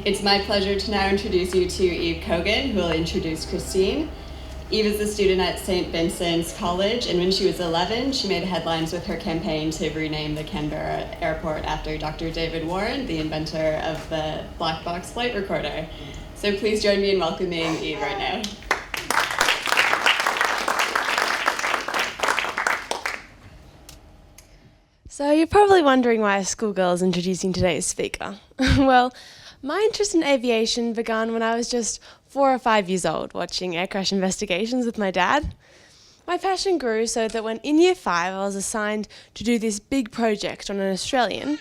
It's my pleasure to now introduce you to Eve Kogan, who will introduce Christine. Eve is a student at St. Vincent's College, and when she was 11, she made headlines with her campaign to rename the Canberra airport after Dr. David Warren, the inventor of the black box flight recorder. So please join me in welcoming Eve right now. So you're probably wondering why a schoolgirl is introducing today's speaker. Well, my interest in aviation began when I was just 4 or 5 years old, watching air crash investigations with my dad. My passion grew so that when in year 5 I was assigned to do this big project on an Australian,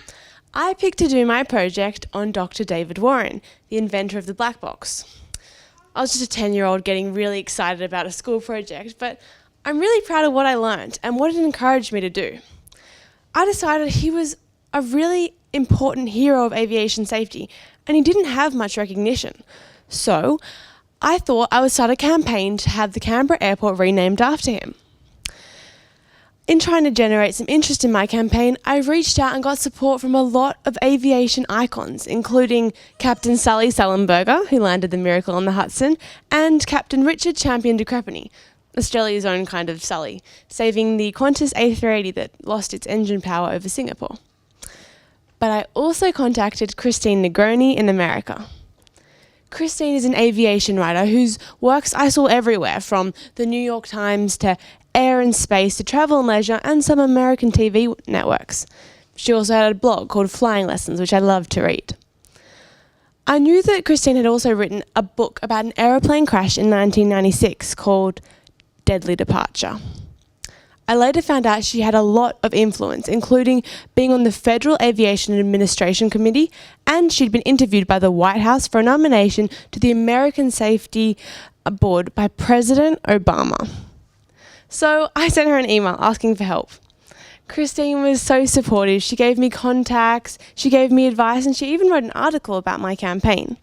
I picked to do my project on Dr. David Warren, the inventor of the black box. I was just a 10-year-old getting really excited about a school project, but I'm really proud of what I learned and what it encouraged me to do. I decided he was a really important hero of aviation safety, and he didn't have much recognition. So I thought I would start a campaign to have the Canberra airport renamed after him. In trying to generate some interest in my campaign, I reached out and got support from a lot of aviation icons, including Captain Sully Sullenberger, who landed the Miracle on the Hudson, and Captain Richard Champion de Crespigny, Australia's own kind of Sully, saving the Qantas A380 that lost its engine power over Singapore. But I also contacted Christine Negroni in America. Christine is an aviation writer whose works I saw everywhere, from the New York Times to Air and Space to Travel and Leisure and some American TV networks. She also had a blog called Flying Lessons, which I loved to read. I knew that Christine had also written a book about an aeroplane crash in 1996 called Deadly Departure. I later found out she had a lot of influence, including being on the Federal Aviation Administration Committee, and she'd been interviewed by the White House for a nomination to the American Safety Board by President Obama. So I sent her an email asking for help. Christine was so supportive. She gave me contacts, she gave me advice, and she even wrote an article about my campaign.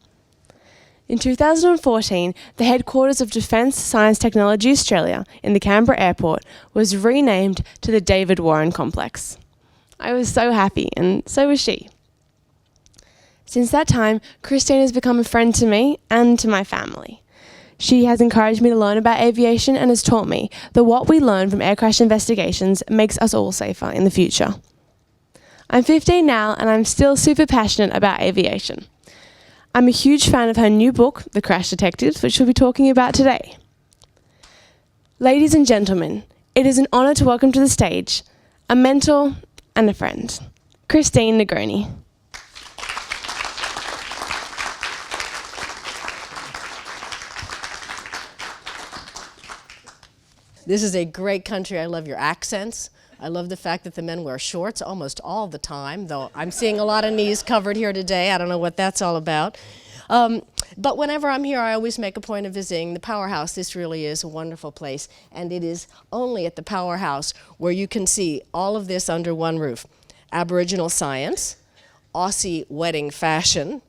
In 2014, the headquarters of Defence Science Technology Australia in the Canberra airport was renamed to the David Warren Complex. I was so happy, and so was she. Since that time, Christine has become a friend to me and to my family. She has encouraged me to learn about aviation and has taught me that what we learn from air crash investigations makes us all safer in the future. I'm 15 now, and I'm still super passionate about aviation. I'm a huge fan of her new book, The Crash Detectives, which we'll be talking about today. Ladies and gentlemen, it is an honour to welcome to the stage a mentor and a friend, Christine Negroni. This is a great country. I love your accents. I love the fact that the men wear shorts almost all the time, though I'm seeing a lot of knees covered here today. I don't know what that's all about. But whenever I'm here, I always make a point of visiting the Powerhouse. This really is a wonderful place, and it is only at the Powerhouse where you can see all of this under one roof. Aboriginal science, Aussie wedding fashion,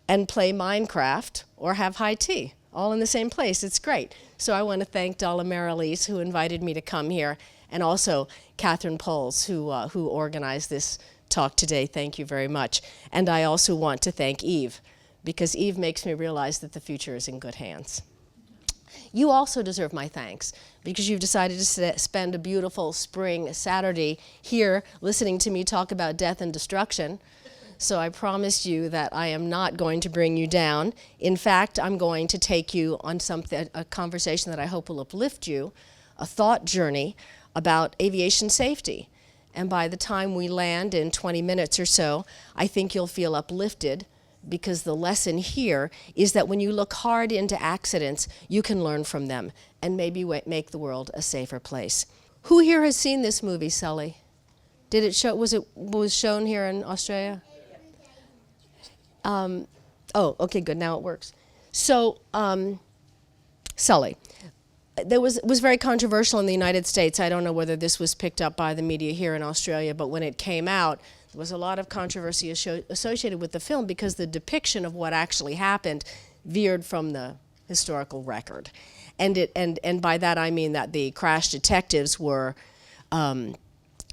and play Minecraft or have high tea, all in the same place. It's great. So I want to thank Dalla Marilise, who invited me to come here, and also Catherine Poles, who organized this talk today. Thank you very much. And I also want to thank Eve, because Eve makes me realize that the future is in good hands. You also deserve my thanks, because you've decided to spend a beautiful spring Saturday here listening to me talk about death and destruction. So I promise you that I am not going to bring you down. In fact, I'm going to take you on a conversation that I hope will uplift you, a thought journey about aviation safety. And by the time we land in 20 minutes or so, I think you'll feel uplifted, because the lesson here is that when you look hard into accidents, you can learn from them and maybe make the world a safer place. Who here has seen this movie, Sully? Did it show, was it shown here in Australia? Oh, okay, good, now it works. So, Sully. It was very controversial in the United States. I don't know whether this was picked up by the media here in Australia, but when it came out, there was a lot of controversy associated with the film because the depiction of what actually happened veered from the historical record. And by that I mean that the crash detectives were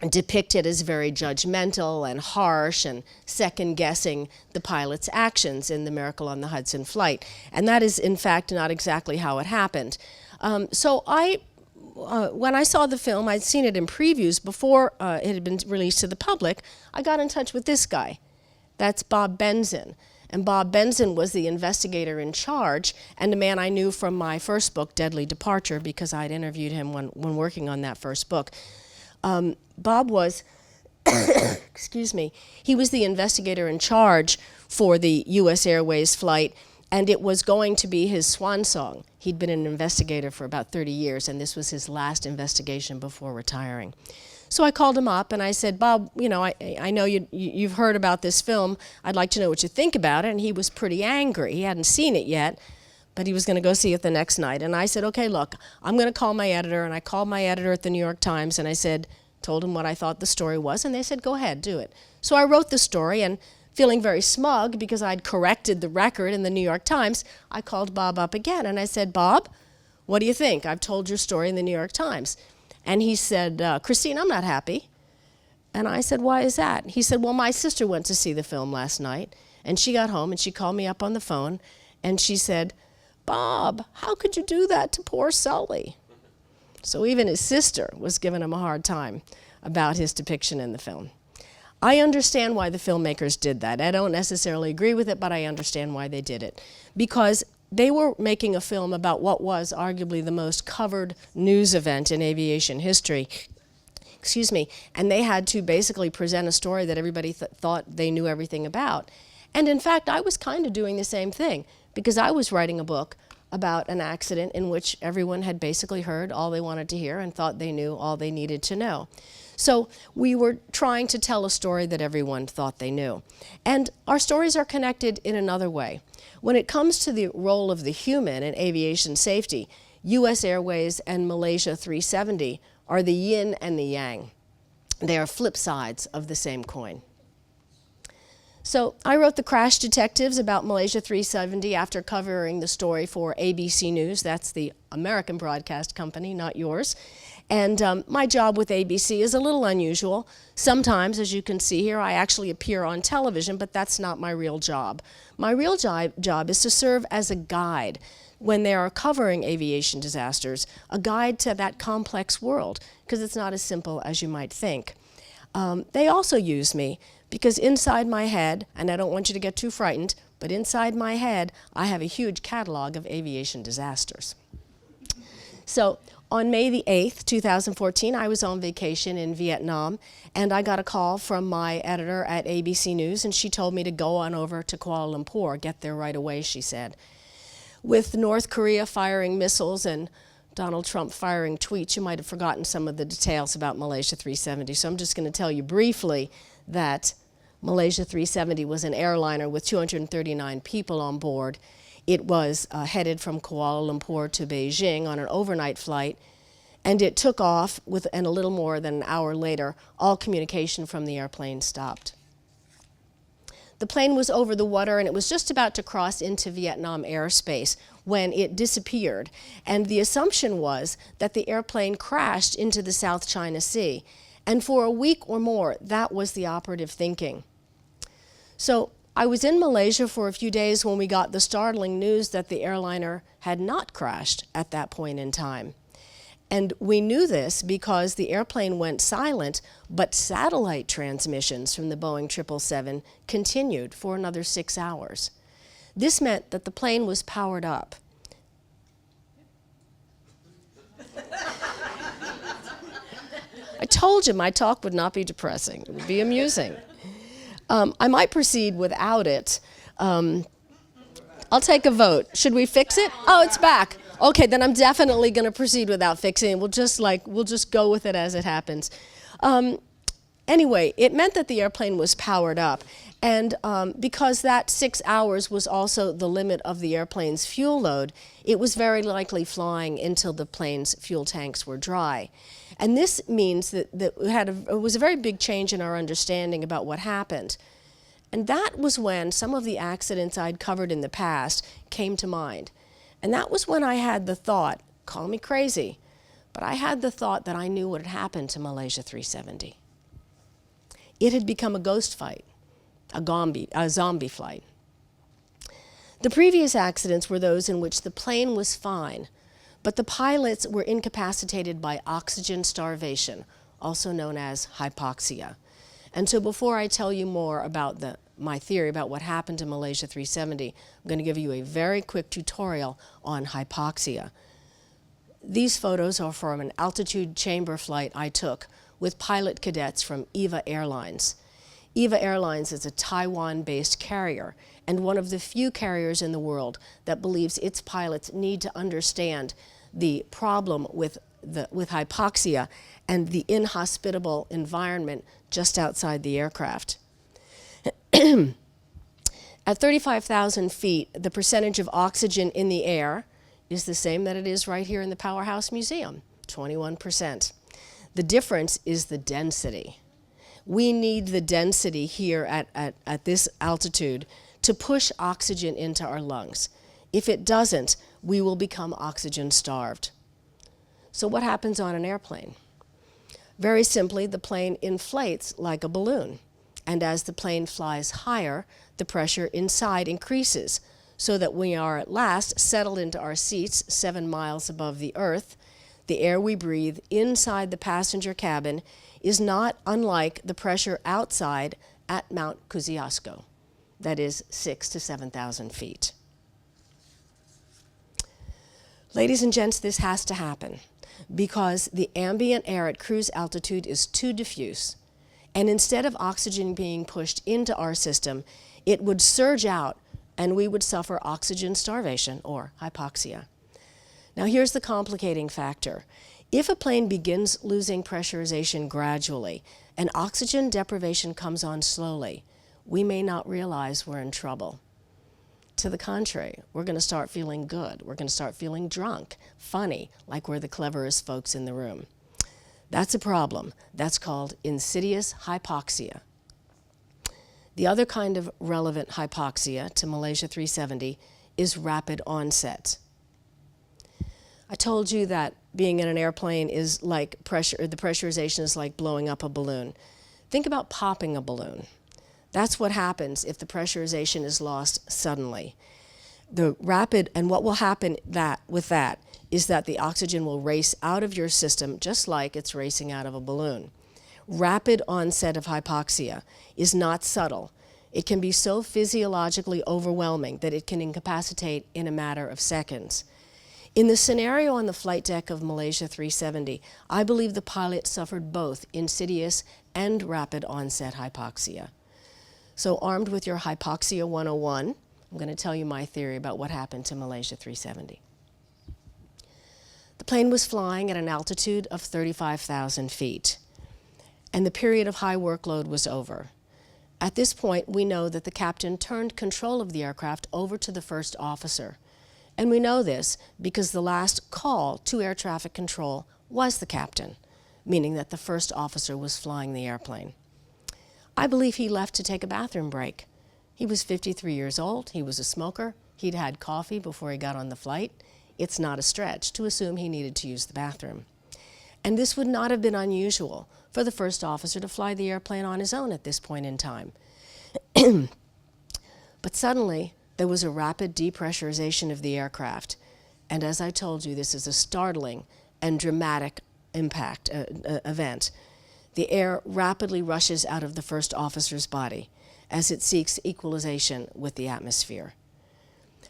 depicted as very judgmental and harsh and second-guessing the pilot's actions in the Miracle on the Hudson flight. And that is, in fact, not exactly how it happened. So when I saw the film, I'd seen it in previews before it had been released to the public, I got in touch with this guy. That's Bob Benzon. And Bob Benzon was the investigator in charge and a man I knew from my first book, Deadly Departure, because I'd interviewed him when working on that first book. Bob was, excuse me, he was the investigator in charge for the U.S. Airways flight, and it was going to be his swan song. He'd been an investigator for about 30 years, and this was his last investigation before retiring. So I called him up and I said, Bob, you know, I know you've heard about this film. I'd like to know what you think about it. And he was pretty angry. He hadn't seen it yet, but he was going to go see it the next night. And I said, okay, look, I'm going to call my editor. And I called my editor at the New York Times and I told him what I thought the story was. And they said, go ahead, do it. So I wrote the story, and feeling very smug because I'd corrected the record in the New York Times, I called Bob up again and I said, Bob, what do you think? I've told your story in the New York Times. And he said, Christine, I'm not happy. And I said, why is that? He said, well, my sister went to see the film last night, and she got home and she called me up on the phone and she said, Bob, how could you do that to poor Sully? So even his sister was giving him a hard time about his depiction in the film. I understand why the filmmakers did that. I don't necessarily agree with it, but I understand why they did it. Because they were making a film about what was arguably the most covered news event in aviation history. Excuse me. And they had to basically present a story that everybody thought they knew everything about. And in fact, I was kind of doing the same thing, because I was writing a book about an accident in which everyone had basically heard all they wanted to hear and thought they knew all they needed to know. So we were trying to tell a story that everyone thought they knew. And our stories are connected in another way. When it comes to the role of the human in aviation safety, U.S. Airways and Malaysia 370 are the yin and the yang. They are flip sides of the same coin. So I wrote The Crash Detectives about Malaysia 370 after covering the story for ABC News. That's the American broadcast company, not yours. And my job with ABC is a little unusual. Sometimes, as you can see here, I actually appear on television, but that's not my real job. My real job is to serve as a guide when they are covering aviation disasters, a guide to that complex world, because it's not as simple as you might think. They also use me because inside my head, and I don't want you to get too frightened, but inside my head, I have a huge catalog of aviation disasters. So on May the 8th, 2014, I was on vacation in Vietnam, and I got a call from my editor at ABC News, and she told me to go on over to Kuala Lumpur, get there right away, she said. With North Korea firing missiles and Donald Trump firing tweets, you might have forgotten some of the details about Malaysia 370, so I'm just going to tell you briefly that Malaysia 370 was an airliner with 239 people on board. It was headed from Kuala Lumpur to Beijing on an overnight flight, and it took off and a little more than an hour later, all communication from the airplane stopped. The plane was over the water, and it was just about to cross into Vietnam airspace when it disappeared. And the assumption was that the airplane crashed into the South China Sea. And for a week or more, that was the operative thinking. So I was in Malaysia for a few days when we got the startling news that the airliner had not crashed at that point in time. And we knew this because the airplane went silent, but satellite transmissions from the Boeing 777 continued for another 6 hours. This meant that the plane was powered up. I told you my talk would not be depressing. It would be amusing. I might proceed without it. I'll take a vote. Should we fix it? Oh, it's back. Okay, then I'm definitely going to proceed without fixing it. We'll just go with it as it happens. Anyway, it meant that the airplane was powered up. And because that 6 hours was also the limit of the airplane's fuel load, it was very likely flying until the plane's fuel tanks were dry. And this means that it was a very big change in our understanding about what happened. And that was when some of the accidents I'd covered in the past came to mind. And that was when I had the thought, call me crazy, but I had the thought that I knew what had happened to Malaysia 370. It had become a ghost fight, a zombie flight. The previous accidents were those in which the plane was fine, but the pilots were incapacitated by oxygen starvation, also known as hypoxia. And so before I tell you more about my theory about what happened to Malaysia 370, I'm going to give you a very quick tutorial on hypoxia. These photos are from an altitude chamber flight I took with pilot cadets from EVA Airlines. EVA Airlines is a Taiwan-based carrier and one of the few carriers in the world that believes its pilots need to understand the problem with hypoxia and the inhospitable environment just outside the aircraft. At 35,000 feet, the percentage of oxygen in the air is the same that it is right here in the Powerhouse Museum, 21%. The difference is the density. We need the density here at this altitude to push oxygen into our lungs. If it doesn't, we will become oxygen starved. So what happens on an airplane? Very simply, the plane inflates like a balloon. And as the plane flies higher, the pressure inside increases, so that we are at last settled into our seats 7 miles above the earth. The air we breathe inside the passenger cabin is not unlike the pressure outside at Mount Kosciuszko, that is 6,000 to 7,000 feet. Ladies and gents, this has to happen because the ambient air at cruise altitude is too diffuse, and instead of oxygen being pushed into our system, it would surge out and we would suffer oxygen starvation or hypoxia. Now here's the complicating factor. If a plane begins losing pressurization gradually and oxygen deprivation comes on slowly, we may not realize we're in trouble. To the contrary, we're going to start feeling good. We're going to start feeling drunk, funny, like we're the cleverest folks in the room. That's a problem. That's called insidious hypoxia. The other kind of relevant hypoxia to Malaysia 370 is rapid onset. I told you that being in an airplane is like the pressurization is like blowing up a balloon. Think about popping a balloon. That's what happens if the pressurization is lost suddenly. What will happen with that is that the oxygen will race out of your system just like it's racing out of a balloon. Rapid onset of hypoxia is not subtle. It can be so physiologically overwhelming that it can incapacitate in a matter of seconds. In the scenario on the flight deck of Malaysia 370, I believe the pilot suffered both insidious and rapid onset hypoxia. So armed with your Hypoxia 101, I'm going to tell you my theory about what happened to Malaysia 370. The plane was flying at an altitude of 35,000 feet, and the period of high workload was over. At this point, we know that the captain turned control of the aircraft over to the first officer. And we know this because the last call to air traffic control was the captain, meaning that the first officer was flying the airplane. I believe he left to take a bathroom break. He was 53 years old, he was a smoker, he'd had coffee before he got on the flight. It's not a stretch to assume he needed to use the bathroom. And this would not have been unusual for the first officer to fly the airplane on his own at this point in time. But suddenly, there was a rapid depressurization of the aircraft. And as I told you, this is a startling and dramatic event. The air rapidly rushes out of the first officer's body as it seeks equalization with the atmosphere.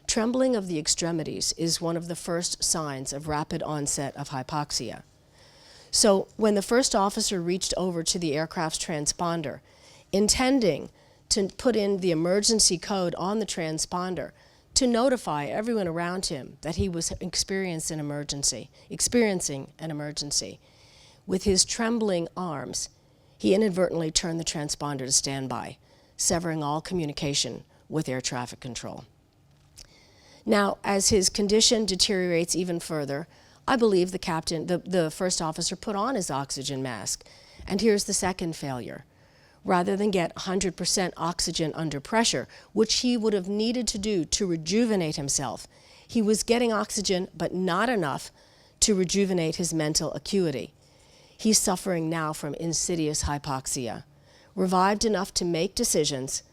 Trembling of the extremities is one of the first signs of rapid onset of hypoxia. So when the first officer reached over to the aircraft's transponder, intending to put in the emergency code on the transponder to notify everyone around him that he was experiencing an emergency, with his trembling arms, he inadvertently turned the transponder to standby, severing all communication with air traffic control. Now, as his condition deteriorates even further, I believe the first officer put on his oxygen mask. And here's the second failure. Rather than get 100% oxygen under pressure, which he would have needed to do to rejuvenate himself, he was getting oxygen, but not enough to rejuvenate his mental acuity. He's suffering now from insidious hypoxia. revived enough to make decisions,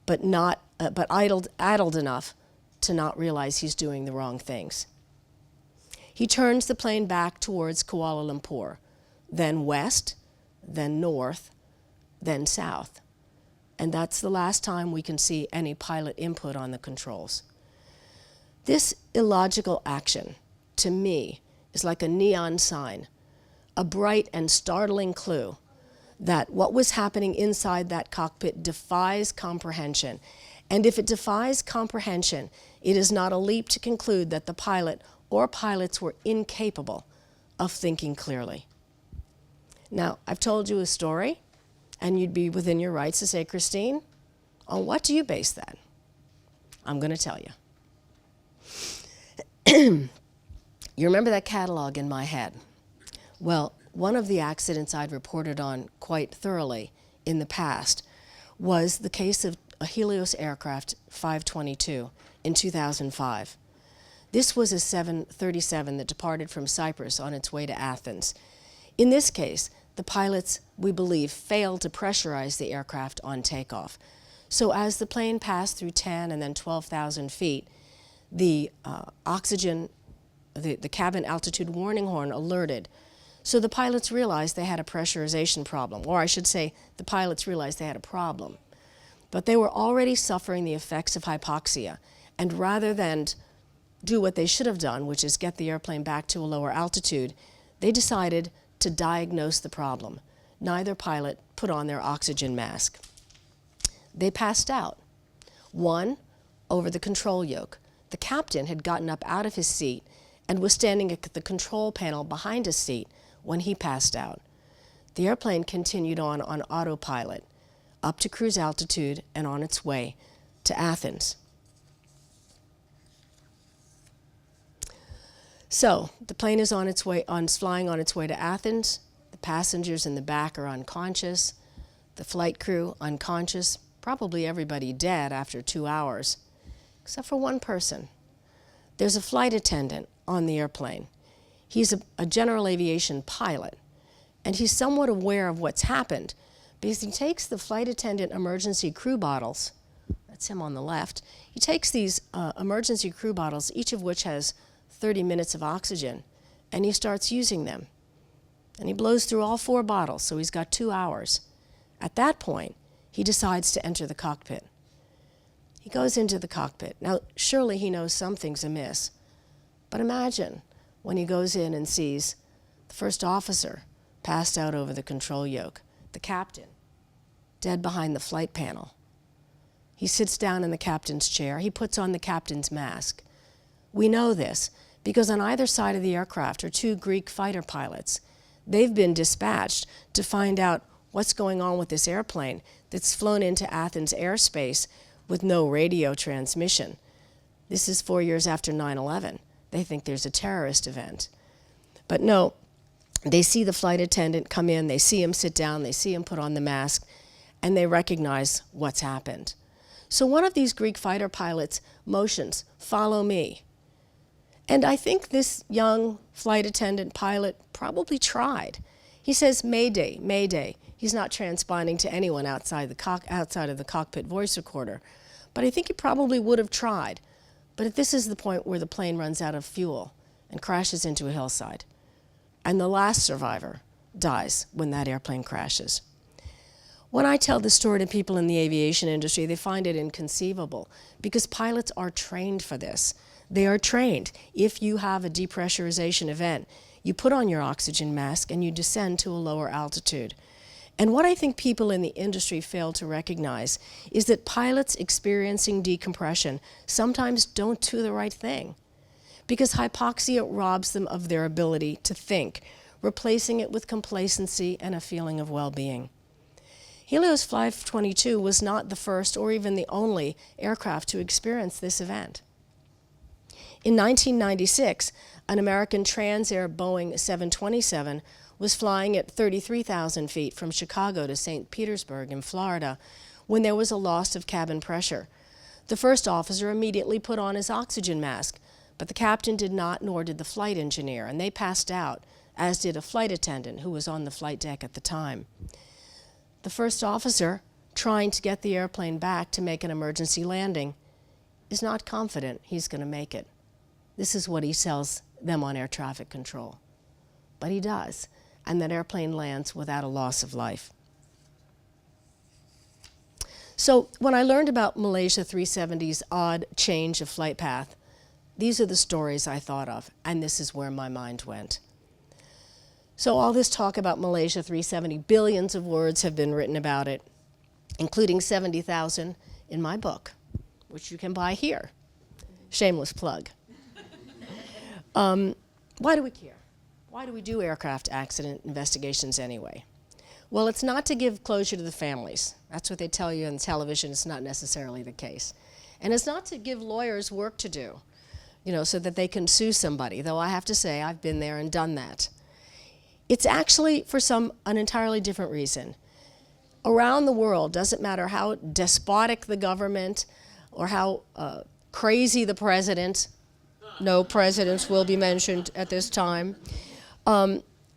but idled enough to not realize he's doing the wrong things. He turns the plane back towards Kuala Lumpur, then west, then north, then south. And that's the last time we can see any pilot input on the controls. This illogical action, to me, is like a neon sign, a bright and startling clue that what was happening inside that cockpit defies comprehension. And if it defies comprehension, it is not a leap to conclude that the pilot or pilots were incapable of thinking clearly. Now, I've told you a story, and you'd be within your rights to say, Christine, on what do you base that? I'm going to tell you. You remember that catalog in my head? Well, one of the accidents I'd reported on quite thoroughly in the past was the case of a Helios aircraft 522 in 2005. This was a 737 that departed from Cyprus on its way to Athens. In this case, the pilots, we believe, failed to pressurize the aircraft on takeoff. So as the plane passed through 10 and then 12,000 feet, the the cabin altitude warning horn alerted. So the pilots realized they had a pressurization problem, or I should say, the pilots realized they had a problem. But they were already suffering the effects of hypoxia, and rather than do what they should have done, which is get the airplane back to a lower altitude, they decided to diagnose the problem. Neither pilot put on their oxygen mask. They passed out. One, over the control yoke. The captain had gotten up out of his seat and was standing at the control panel behind his seat when he passed out. The airplane continued on autopilot, up to cruise altitude and on its way to Athens. So the plane is on its way, flying on its way to Athens. The passengers in the back are unconscious. The flight crew unconscious. Probably everybody dead after 2 hours, except for one person. There's a flight attendant on the airplane. He's a general aviation pilot, and he's somewhat aware of what's happened because he takes the flight attendant emergency crew bottles. That's him on the left. He takes these emergency crew bottles, each of which has 30 minutes of oxygen, and he starts using them. And he blows through all 4 bottles, so he's got 2 hours. At that point, he decides to enter the cockpit. He goes into the cockpit. Now, surely he knows something's amiss, but imagine when he goes in and sees the first officer passed out over the control yoke, the captain dead behind the flight panel. He sits down in the captain's chair. He puts on the captain's mask. We know this because on either side of the aircraft are 2 Greek fighter pilots. They've been dispatched to find out what's going on with this airplane that's flown into Athens airspace with no radio transmission. This is 4 years after 9/11. They think there's a terrorist event. But no, they see the flight attendant come in, they see him sit down, they see him put on the mask, and they recognize what's happened. So one of these Greek fighter pilots motions, "Follow me." And I think this young flight attendant pilot probably tried. He says, "Mayday, Mayday." He's not transponding to anyone outside of the cockpit voice recorder. But I think he probably would have tried. But this is the point where the plane runs out of fuel and crashes into a hillside. And the last survivor dies when that airplane crashes. When I tell this story to people in the aviation industry, they find it inconceivable because pilots are trained for this. They are trained. If you have a depressurization event, you put on your oxygen mask and you descend to a lower altitude. And what I think people in the industry fail to recognize is that pilots experiencing decompression sometimes don't do the right thing because hypoxia robs them of their ability to think, replacing it with complacency and a feeling of well-being. Helios 522 was not the first or even the only aircraft to experience this event. In 1996, an American Transair Boeing 727 was flying at 33,000 feet from Chicago to St. Petersburg in Florida when there was a loss of cabin pressure. The first officer immediately put on his oxygen mask, but the captain did not, nor did the flight engineer, and they passed out, as did a flight attendant who was on the flight deck at the time. the first officer trying to get the airplane back to make an emergency landing is not confident he's going to make it. This is what he tells them on air traffic control. But he does, and that airplane lands without a loss of life. So when I learned about Malaysia 370's odd change of flight path, these are the stories I thought of, and this is where my mind went. So all this talk about Malaysia 370, billions of words have been written about it, including 70,000 in my book, which you can buy here. Shameless plug. Why do we care? Why do we do aircraft accident investigations anyway? Well, it's not to give closure to the families. That's what they tell you on television. It's not necessarily the case. And it's not to give lawyers work to do, so that they can sue somebody, though I have to say I've been there and done that. It's actually for an entirely different reason. Around the world, doesn't matter how despotic the government or how crazy the president, no presidents will be mentioned at this time,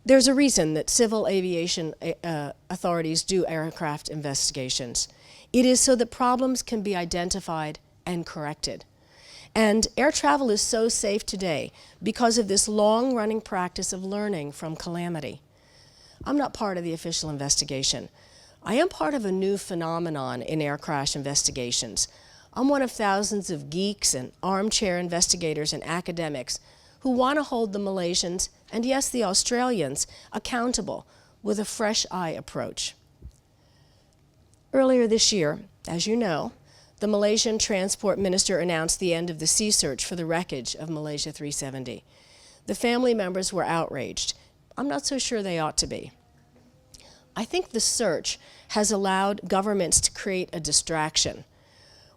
there's a reason that civil aviation authorities do aircraft investigations. It is so that problems can be identified and corrected. And air travel is so safe today because of this long-running practice of learning from calamity. I'm not part of the official investigation. I am part of a new phenomenon in air crash investigations. I'm one of thousands of geeks and armchair investigators and academics who want to hold the Malaysians, and yes, the Australians, accountable with a fresh eye approach. Earlier this year, as you know, the Malaysian transport minister announced the end of the sea search for the wreckage of Malaysia 370. The family members were outraged. I'm not so sure they ought to be. I think the search has allowed governments to create a distraction.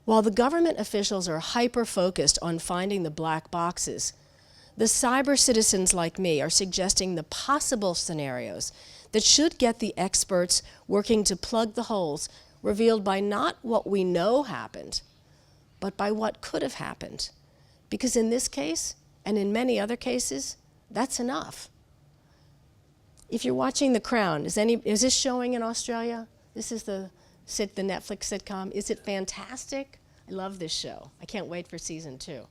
While the government officials are hyper-focused on finding the black boxes, the cyber citizens like me are suggesting the possible scenarios that should get the experts working to plug the holes revealed by not what we know happened, but by what could have happened. Because in this case, and in many other cases, that's enough. If you're watching The Crown, is this showing in Australia? This is the Netflix sitcom. Is it fantastic? I love this show. I can't wait for season 2.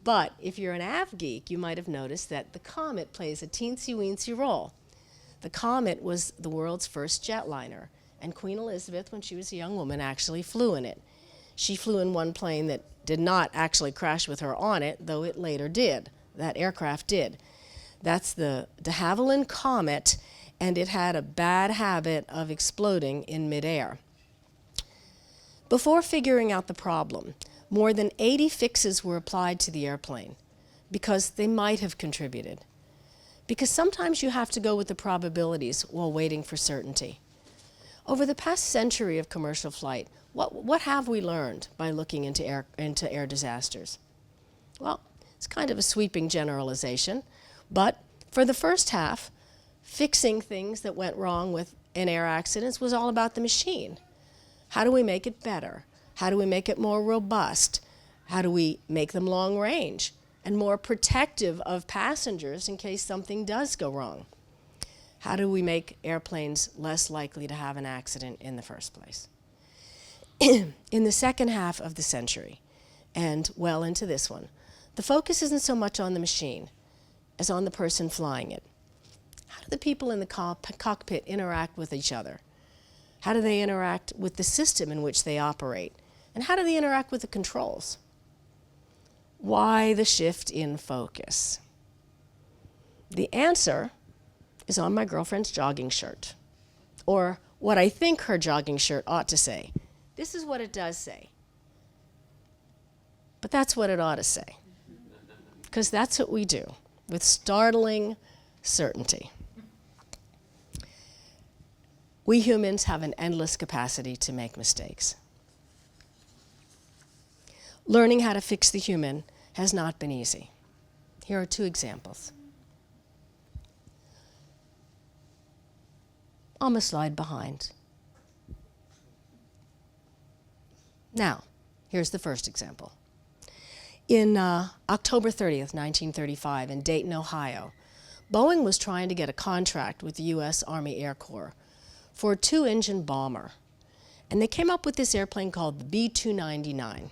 But if you're an av geek, you might have noticed that the Comet plays a teensy-weensy role. The Comet was the world's first jetliner, and Queen Elizabeth, when she was a young woman, actually flew in it. She flew in one plane that did not actually crash with her on it, though it later did. That aircraft did. That's the de Havilland Comet, and it had a bad habit of exploding in midair. Before figuring out the problem, more than 80 fixes were applied to the airplane because they might have contributed. Because sometimes you have to go with the probabilities while waiting for certainty. Over the past century of commercial flight, what have we learned by looking into air disasters? Well, it's kind of a sweeping generalization, but for the first half, fixing things that went wrong in air accidents was all about the machine. How do we make it better? How do we make it more robust? How do we make them long range and more protective of passengers in case something does go wrong? How do we make airplanes less likely to have an accident in the first place? In the second half of the century, and well into this one, the focus isn't so much on the machine as on the person flying it. How do the people in the cockpit interact with each other? How do they interact with the system in which they operate? And how do they interact with the controls? Why the shift in focus? The answer is on my girlfriend's jogging shirt, or what I think her jogging shirt ought to say. This is what it does say. But that's what it ought to say, because that's what we do with startling certainty. We humans have an endless capacity to make mistakes. Learning how to fix the human has not been easy. Here are 2 examples. I'm a slide behind. Now, here's the first example. In October 30th, 1935, in Dayton, Ohio, Boeing was trying to get a contract with the U.S. Army Air Corps for a 2-engine bomber. And they came up with this airplane called the B-299.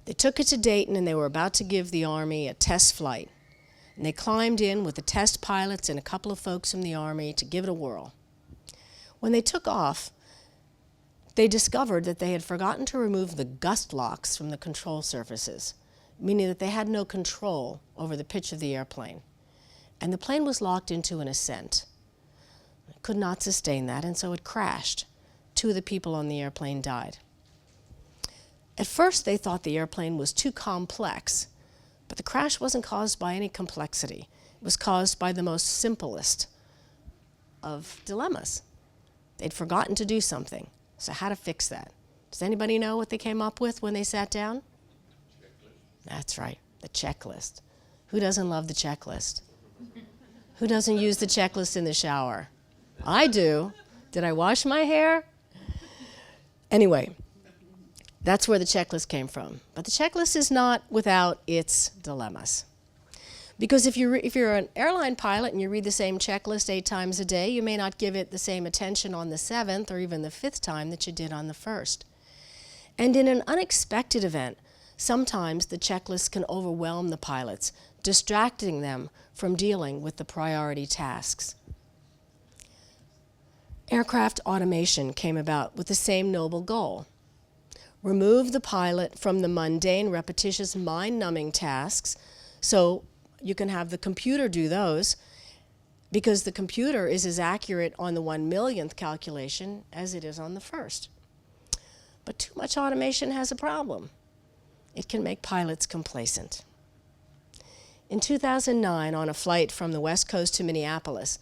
They took it to Dayton and they were about to give the Army a test flight. And they climbed in with the test pilots and a couple of folks from the Army to give it a whirl. When they took off, they discovered that they had forgotten to remove the gust locks from the control surfaces, meaning that they had no control over the pitch of the airplane. And the plane was locked into an ascent. It could not sustain that, and so it crashed. 2 of the people on the airplane died. At first, they thought the airplane was too complex, but the crash wasn't caused by any complexity. It was caused by the most simplest of dilemmas. They'd forgotten to do something, so how to fix that? Does anybody know what they came up with when they sat down? Checklist. That's right, the checklist. Who doesn't love the checklist? Who doesn't use the checklist in the shower? I do. Did I wash my hair? Anyway, that's where the checklist came from. But the checklist is not without its dilemmas. Because if you're an airline pilot and you read the same checklist 8 times a day, you may not give it the same attention on the 7th or even the 5th time that you did on the 1st. And in an unexpected event, sometimes the checklist can overwhelm the pilots, distracting them from dealing with the priority tasks. Aircraft automation came about with the same noble goal. Remove the pilot from the mundane, repetitious, mind-numbing tasks so you can have the computer do those, because the computer is as accurate on the 1/1,000,000th calculation as it is on the 1st. But too much automation has a problem. It can make pilots complacent. In 2009, on a flight from the West Coast to Minneapolis,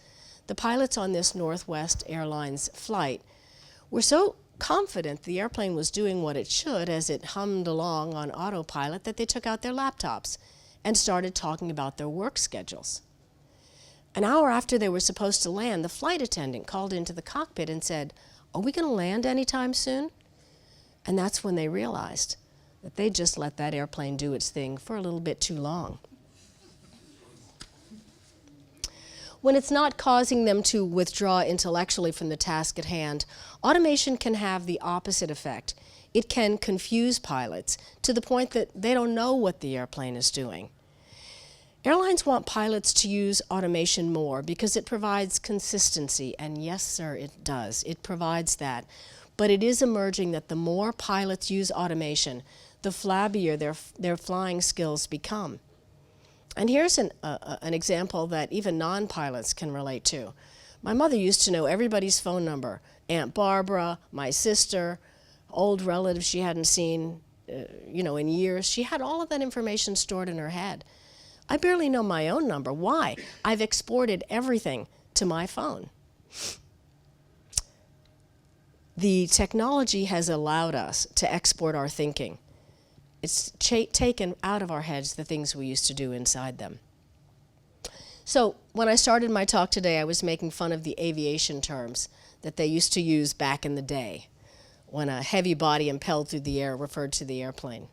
the pilots on this Northwest Airlines flight were so confident the airplane was doing what it should as it hummed along on autopilot that they took out their laptops and started talking about their work schedules. An hour after they were supposed to land, the flight attendant called into the cockpit and said, "Are we going to land anytime soon?" And that's when they realized that they just let that airplane do its thing for a little bit too long. When it's not causing them to withdraw intellectually from the task at hand, automation can have the opposite effect. It can confuse pilots to the point that they don't know what the airplane is doing. Airlines want pilots to use automation more because it provides consistency, and yes, sir, it does. It provides that. But it is emerging that the more pilots use automation, the flabbier their flying skills become. And here's an example that even non-pilots can relate to. My mother used to know everybody's phone number. Aunt Barbara, my sister, old relatives she hadn't seen in years. She had all of that information stored in her head. I barely know my own number. Why? I've exported everything to my phone. The technology has allowed us to export our thinking. It's taken out of our heads the things we used to do inside them. So when I started my talk today, I was making fun of the aviation terms that they used to use back in the day when a heavy body impelled through the air referred to the airplane.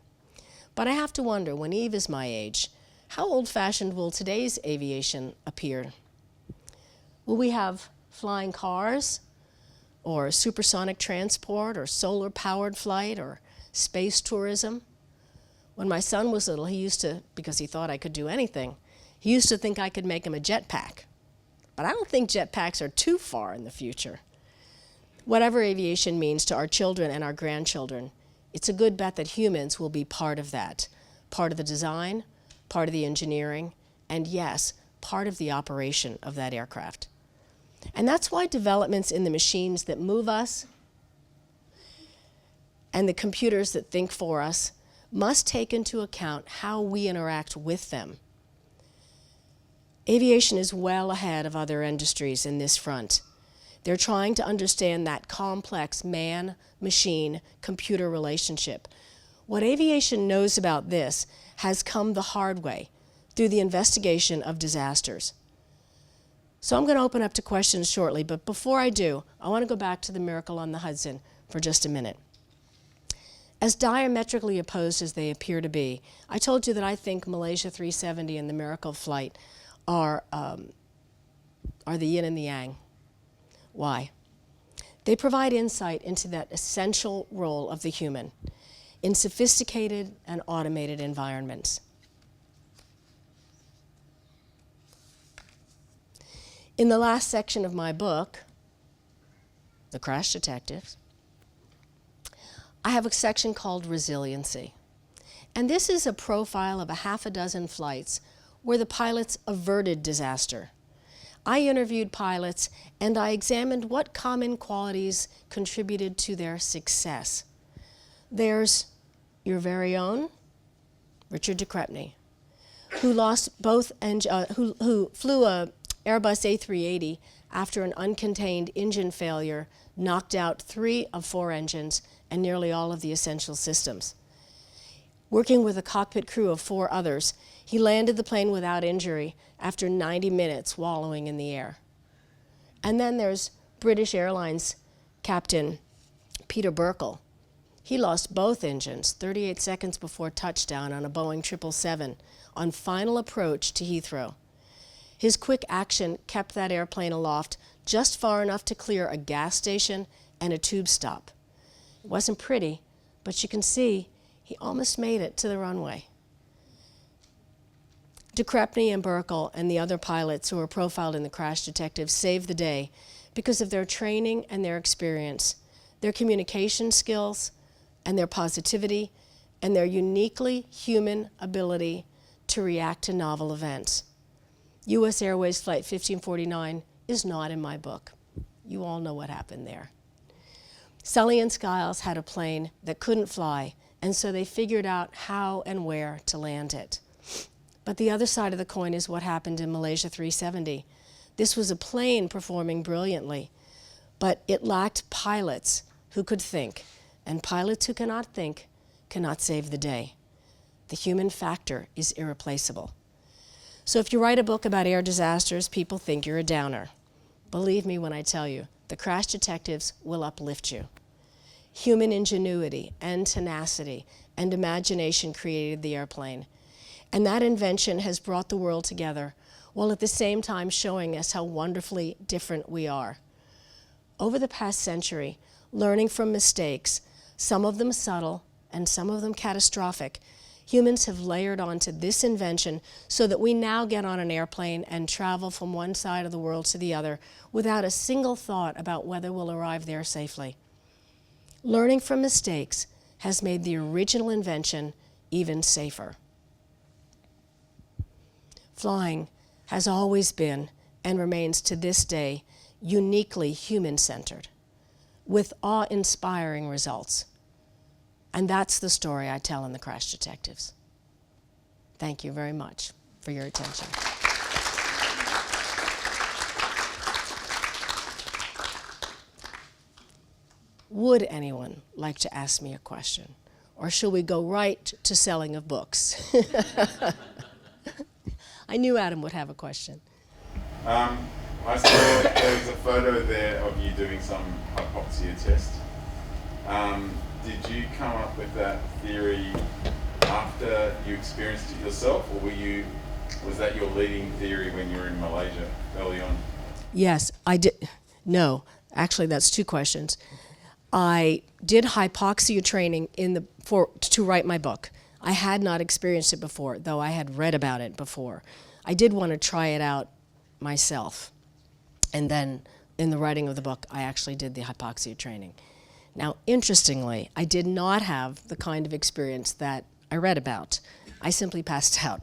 But I have to wonder, when Eve is my age, how old-fashioned will today's aviation appear? Will we have flying cars, or supersonic transport, or solar-powered flight, or space tourism? When my son was little, he used to, because he thought I could do anything, he used to think I could make him a jetpack. But I don't think jetpacks are too far in the future. Whatever aviation means to our children and our grandchildren, it's a good bet that humans will be part of that. Part of the design, part of the engineering, and yes, part of the operation of that aircraft. And that's why developments in the machines that move us and the computers that think for us must take into account how we interact with them. Aviation is well ahead of other industries in this front. They're trying to understand that complex man-machine-computer relationship. What aviation knows about this has come the hard way through the investigation of disasters. So I'm going to open up to questions shortly, but before I do, I want to go back to the miracle on the Hudson for just a minute. As diametrically opposed as they appear to be, I told you that I think Malaysia 370 and the Miracle flight are the yin and the yang. Why? They provide insight into that essential role of the human in sophisticated and automated environments. In the last section of my book, The Crash Detectives, I have a section called Resiliency. And this is a profile of a half a dozen flights where the pilots averted disaster. I interviewed pilots and I examined what common qualities contributed to their success. There's your very own Richard de Crespigny, who flew a Airbus A380 after an uncontained engine failure knocked out 3 of 4 engines and nearly all of the essential systems. Working with a cockpit crew of 4 others, he landed the plane without injury after 90 minutes wallowing in the air. And then there's British Airlines Captain Peter Burkle. He lost both engines 38 seconds before touchdown on a Boeing 777 on final approach to Heathrow. His quick action kept that airplane aloft just far enough to clear a gas station and a tube stop. It wasn't pretty, but you can see he almost made it to the runway. De Crespigny and Burkle and the other pilots who were profiled in The Crash Detectives saved the day because of their training and their experience, their communication skills and their positivity, and their uniquely human ability to react to novel events. U.S. Airways Flight 1549 is not in my book. You all know what happened there. Sully and Skiles had a plane that couldn't fly, and so they figured out how and where to land it. But the other side of the coin is what happened in Malaysia 370. This was a plane performing brilliantly, but it lacked pilots who could think, and pilots who cannot think cannot save the day. The human factor is irreplaceable. So if you write a book about air disasters, people think you're a downer. Believe me when I tell you, The Crash Detectives will uplift you. Human ingenuity and tenacity and imagination created the airplane. And that invention has brought the world together, while at the same time showing us how wonderfully different we are. Over the past century, learning from mistakes, some of them subtle and some of them catastrophic, humans have layered onto this invention so that we now get on an airplane and travel from one side of the world to the other without a single thought about whether we'll arrive there safely. Learning from mistakes has made the original invention even safer. Flying has always been, and remains to this day, uniquely human-centered, with awe-inspiring results. And that's the story I tell in The Crash Detectives. Thank you very much for your attention. Would anyone like to ask me a question? Or shall we go right to selling of books? I knew Adam would have a question. I saw there was a photo there of you doing some hypoxia test. Did you come up with that theory after you experienced it yourself, or was that your leading theory when you were in Malaysia early on? Yes, I did. No, actually, that's 2 questions. I did hypoxia training to write my book. I had not experienced it before, though I had read about it before. I did want to try it out myself. And then in the writing of the book, I actually did the hypoxia training. Now, interestingly, I did not have the kind of experience that I read about. I simply passed out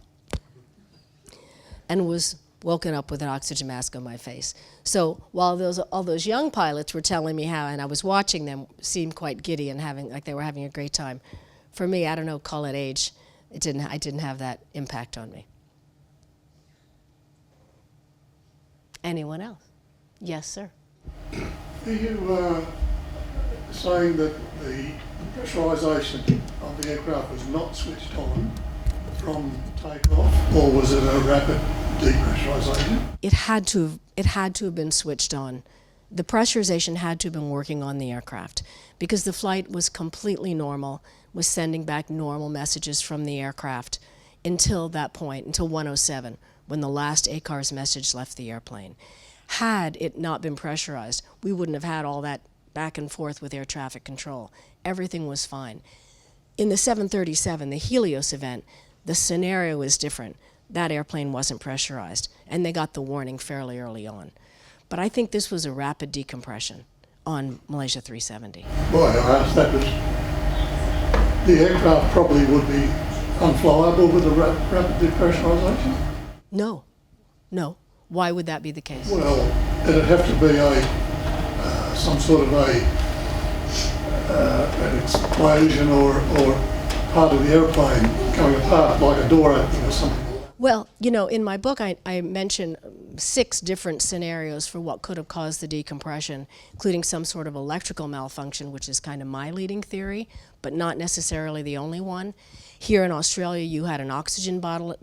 and was woken up with an oxygen mask on my face. So while all those young pilots were telling me how, and I was watching them, seemed quite giddy and they were having a great time. For me, I don't know, call it age. I didn't have that impact on me. Anyone else? Yes, sir. Are you saying that the pressurisation of the aircraft was not switched on from takeoff, or was it a rapid depressurisation? It had to have been switched on. The pressurization had to have been working on the aircraft because the flight was completely normal, was sending back normal messages from the aircraft until that point, until 107, when the last ACARS message left the airplane. Had it not been pressurized, we wouldn't have had all that back and forth with air traffic control. Everything was fine. In the 737, the Helios event, the scenario is different. That airplane wasn't pressurized, and they got the warning fairly early on. But I think this was a rapid decompression on Malaysia 370. Boy, I asked that, the aircraft probably would be unflyable with a rapid depressurisation? No. Why would that be the case? Well, it'd have to be some sort of an explosion or part of the airplane coming apart, like a door opening or something. Well, in my book, I mention 6 different scenarios for what could have caused the decompression, including some sort of electrical malfunction, which is kind of my leading theory, but not necessarily the only one. Here in Australia, you had an oxygen bottle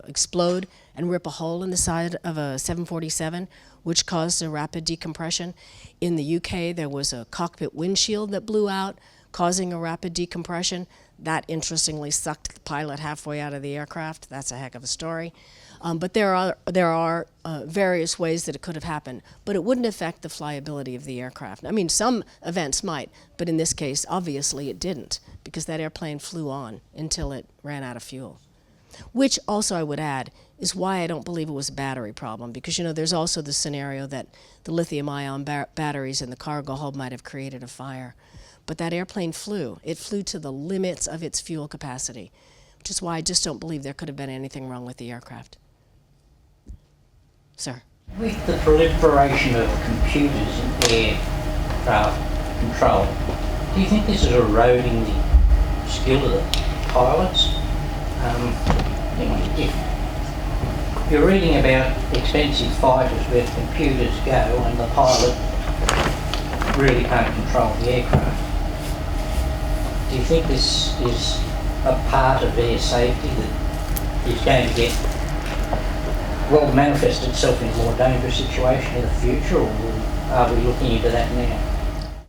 explode and rip a hole in the side of a 747, which caused a rapid decompression. In the UK, there was a cockpit windshield that blew out, causing a rapid decompression. That, interestingly, sucked the pilot halfway out of the aircraft. That's a heck of a story. But there are various ways that it could have happened, but it wouldn't affect the flyability of the aircraft. I mean, some events might, but in this case, obviously it didn't, because that airplane flew on until it ran out of fuel. Which also, I would add, is why I don't believe it was a battery problem, because there's also the scenario that the lithium-ion batteries in the cargo hold might have created a fire. But that airplane flew. It flew to the limits of its fuel capacity, which is why I just don't believe there could have been anything wrong with the aircraft. Sir? With the proliferation of computers in aircraft control, do you think this is eroding the skill of the pilots? If you're reading about expensive fighters where computers go and the pilot really can't control the aircraft, do you think this is a part of air safety that is going to will manifest itself in a more dangerous situation in the future, or are we looking into that now?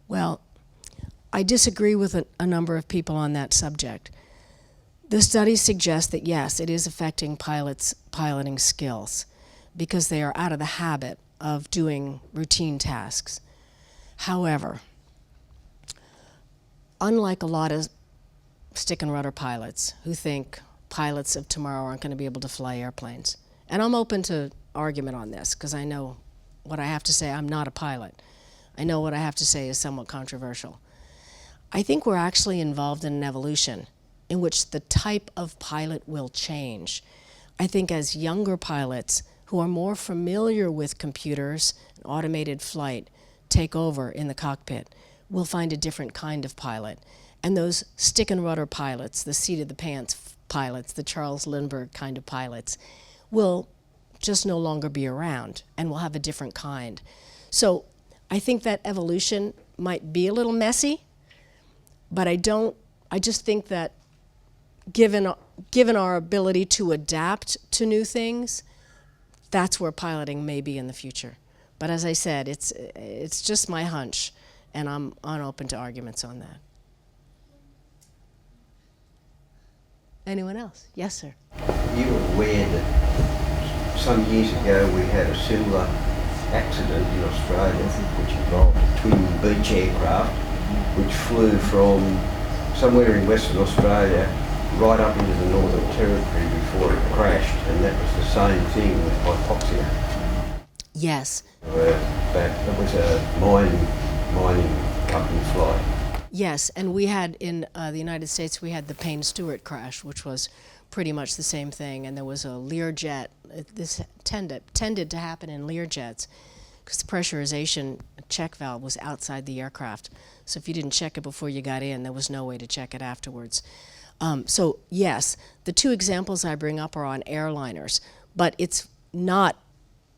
Well, I disagree with a number of people on that subject. The studies suggest that yes, it is affecting pilots' piloting skills because they are out of the habit of doing routine tasks. However, unlike a lot of stick and rudder pilots who think pilots of tomorrow aren't going to be able to fly airplanes, and I'm open to argument on this because I know what I have to say. I'm not a pilot. I know what I have to say is somewhat controversial. I think we're actually involved in an evolution in which the type of pilot will change. I think as younger pilots who are more familiar with computers and automated flight take over in the cockpit, we'll find a different kind of pilot. And those stick and rudder pilots, the seat of the pants pilots, the Charles Lindbergh kind of pilots, will just no longer be around and we'll have a different kind. So I think that evolution might be a little messy, but I just think that given our ability to adapt to new things, that's where piloting may be in the future. But as I said, it's just my hunch, and I'm open to arguments on that. Anyone else? Yes, sir. You were aware that some years ago we had a similar accident in Australia which involved a twin beach aircraft which flew from somewhere in Western Australia right up into the Northern Territory before it crashed, and that was the same thing with Hypoxia. Yes. That was a mining company flight. Yes, and we had in the United States, we had the Payne-Stewart crash, which was pretty much the same thing, and there was a Learjet. This tended to happen in Learjets because the pressurization check valve was outside the aircraft. So if you didn't check it before you got in, there was no way to check it afterwards. So yes, the two examples I bring up are on airliners, but it's not,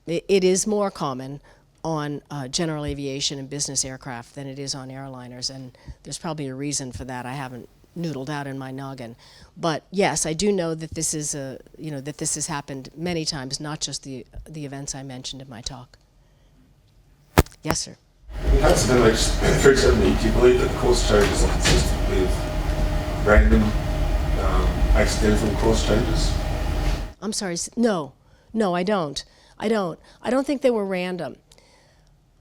it is more common on general aviation and business aircraft than it is on airliners, and there's probably a reason for that I haven't noodled out in my noggin. But yes, I do know that this is that this has happened many times, not just the events I mentioned in my talk. Yes, sir. In Hudson MH370, do you believe that the course changes are consistent with random accidental course changes? I'm sorry, no, I don't. I don't think they were random.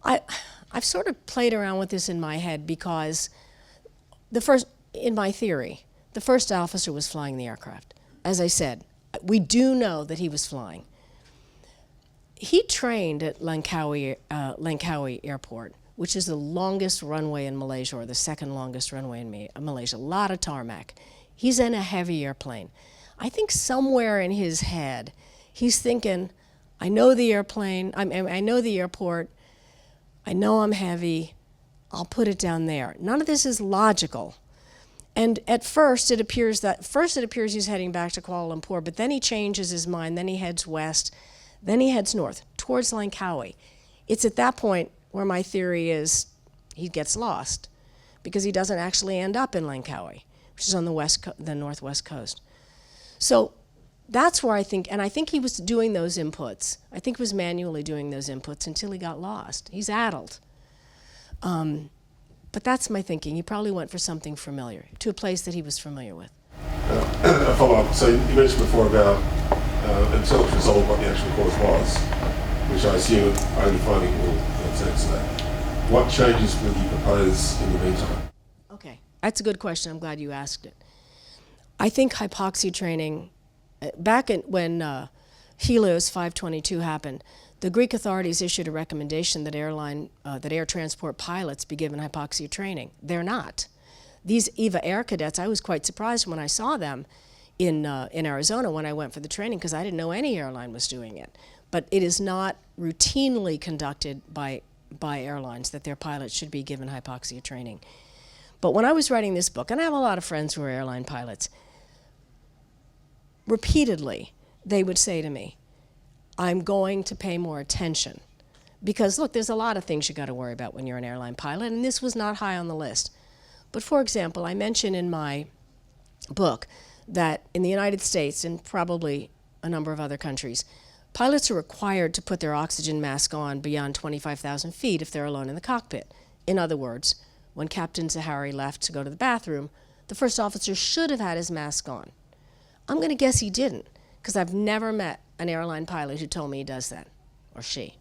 I've sort of played around with this in my head because in my theory, the first officer was flying the aircraft. As I said, we do know that he was flying. He trained at Langkawi Airport, which is the longest runway in Malaysia, or the second longest runway in Malaysia. A lot of tarmac. He's in a heavy airplane. I think somewhere in his head, he's thinking, I know the airplane, I know the airport, I know I'm heavy, I'll put it down there. None of this is logical. And at first it appears he's heading back to Kuala Lumpur, but then he changes his mind, then he heads west, then he heads north, towards Langkawi. It's at that point where my theory is he gets lost, because he doesn't actually end up in Langkawi, which is on the northwest coast. So that's where I think he was doing those inputs. I think he was manually doing those inputs until he got lost. He's addled. But that's my thinking. He probably went for something familiar, to a place that he was familiar with. A follow-up. So you mentioned before about until it's resolved what the actual cause was, which I assume only finding will answer that. What changes will you propose in the meantime? Okay, that's a good question. I'm glad you asked it. I think hypoxia training, back when Helios 522 happened, the Greek authorities issued a recommendation that air transport pilots be given hypoxia training. They're not. These EVA Air cadets, I was quite surprised when I saw them in Arizona when I went for the training, because I didn't know any airline was doing it. But it is not routinely conducted by airlines that their pilots should be given hypoxia training. But when I was writing this book, and I have a lot of friends who are airline pilots, repeatedly they would say to me, I'm going to pay more attention. Because look, there's a lot of things you got to worry about when you're an airline pilot, and this was not high on the list. But for example, I mention in my book that in the United States, and probably a number of other countries, pilots are required to put their oxygen mask on beyond 25,000 feet if they're alone in the cockpit. In other words, when Captain Zahari left to go to the bathroom, the first officer should have had his mask on. I'm going to guess he didn't, because I've never met an airline pilot who told me he does that, or she.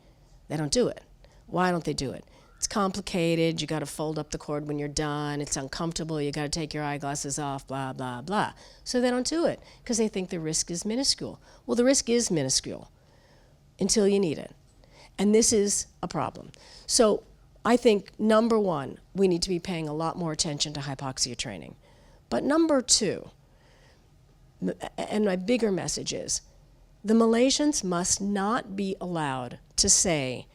They don't do it. Why don't they do it? It's complicated. You got to fold up the cord when you're done. It's uncomfortable. You got to take your eyeglasses off, blah, blah, blah. So they don't do it because they think the risk is minuscule. Well, the risk is minuscule until you need it. And this is a problem. So I think, number one, we need to be paying a lot more attention to hypoxia training. But number two, and my bigger message is, the Malaysians must not be allowed to say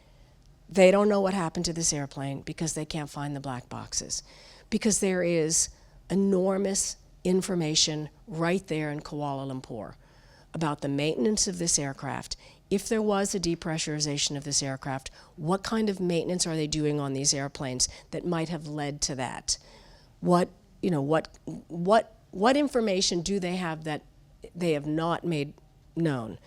they don't know what happened to this airplane because they can't find the black boxes. Because there is enormous information right there in Kuala Lumpur about the maintenance of this aircraft. If there was a depressurization of this aircraft, what kind of maintenance are they doing on these airplanes that might have led to that? What information do they have that they have not made known?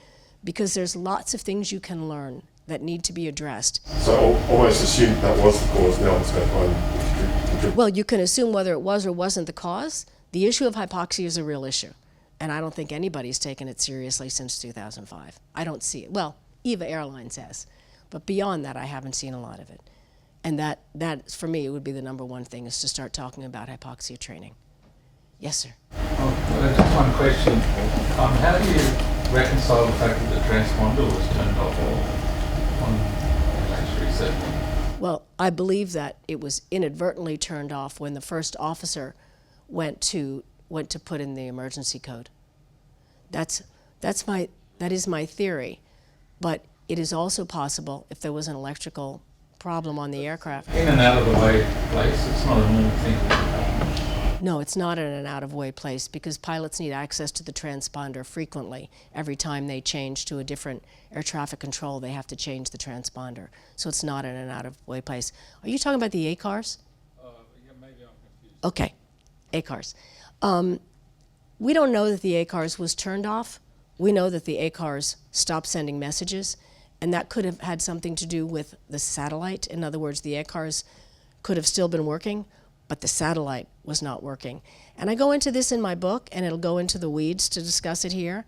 Because there's lots of things you can learn that need to be addressed. So almost assume that was the cause, now let's go find... Well, you can assume whether it was or wasn't the cause. The issue of hypoxia is a real issue. And I don't think anybody's taken it seriously since 2005. I don't see it. Well, EVA Airlines has. But beyond that, I haven't seen a lot of it. And that for me, would be the number one thing, is to start talking about hypoxia training. Yes, sir. Well, just one question. How do you reconcile the fact that the transponder was turned off on MH370? Well, I believe that it was inadvertently turned off when the first officer went to put in the emergency code. That is my theory. But it is also possible if there was an electrical problem on the aircraft. In and out of the way place, it's not a normal thing to happen. No, it's not in an out-of-way place, because pilots need access to the transponder frequently. Every time they change to a different air traffic control, they have to change the transponder. So it's not in an out-of-way place. Are you talking about the ACARs? Yeah, maybe I'm confused. Okay, ACARs. We don't know that the ACARs was turned off. We know that the ACARs stopped sending messages, and that could have had something to do with the satellite. In other words, the ACARs could have still been working, but the satellite was not working. And I go into this in my book, and it'll go into the weeds to discuss it here.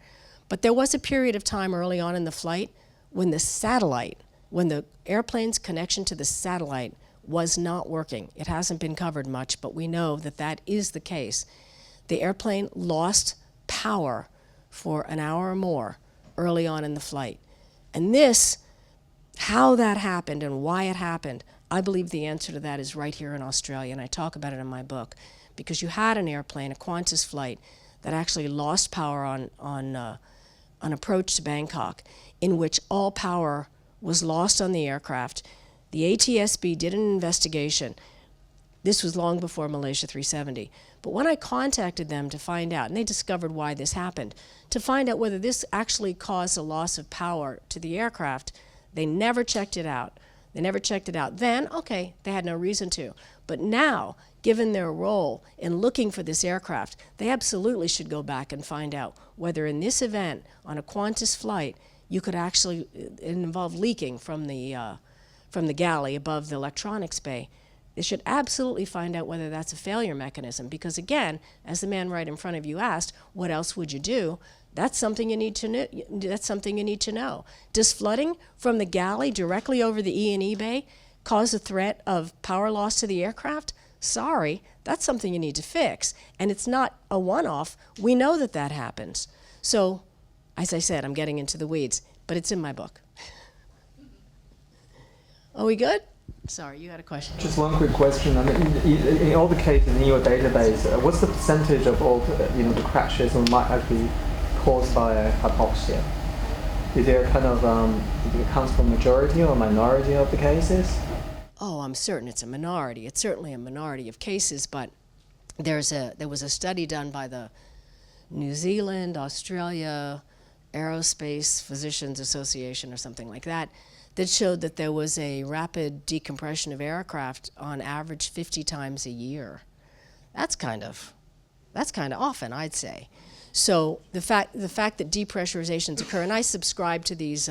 But there was a period of time early on in the flight when the airplane's connection to the satellite was not working. It hasn't been covered much, but we know that that is the case. The airplane lost power for an hour or more early on in the flight. And this, how that happened and why it happened, I believe the answer to that is right here in Australia, and I talk about it in my book, because you had an airplane, a Qantas flight, that actually lost power on approach to Bangkok, in which all power was lost on the aircraft. The ATSB did an investigation. This was long before Malaysia 370. But when I contacted them to find out, and they discovered why this happened, to find out whether this actually caused a loss of power to the aircraft, they never checked it out. They never checked it out. Then, okay, they had no reason to. But now, given their role in looking for this aircraft, they absolutely should go back and find out whether in this event on a Qantas flight, you could actually, it involved leaking from the galley above the electronics bay. They should absolutely find out whether that's a failure mechanism, because again, as the man right in front of you asked, what else would you do? That's something you need to know. That's something you need to know. Does flooding from the galley directly over the E&E bay cause a threat of power loss to the aircraft? Sorry, that's something you need to fix. And it's not a one-off. We know that that happens. So, as I said, I'm getting into the weeds, but it's in my book. Are we good? Sorry, you had a question. Just one quick question. I mean, in all the cases in your database, what's the percentage of all the crashes that might actually be caused by hypoxia? Is there a kind of it accounts for majority or minority of the cases? Oh, I'm certain it's a minority. It's certainly a minority of cases, but there was a study done by the New Zealand, Australia Aerospace Physicians Association or something like that, that showed that there was a rapid decompression of aircraft on average 50 times a year. That's kind of often, I'd say. So the fact that depressurizations occur, and I subscribe to these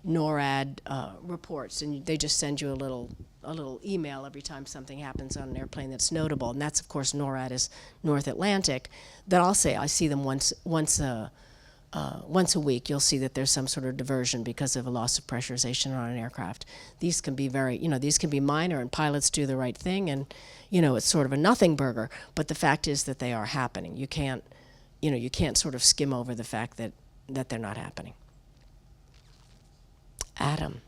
NORAD reports, and they just send you a little email every time something happens on an airplane that's notable, and that's of course NORAD is North Atlantic. That I'll say I see them once a week. You'll see that there's some sort of diversion because of a loss of pressurization on an aircraft. These can be these can be minor, and pilots do the right thing, and it's sort of a nothing burger. But the fact is that they are happening. You can't sort of skim over the fact that they're not happening. Adam.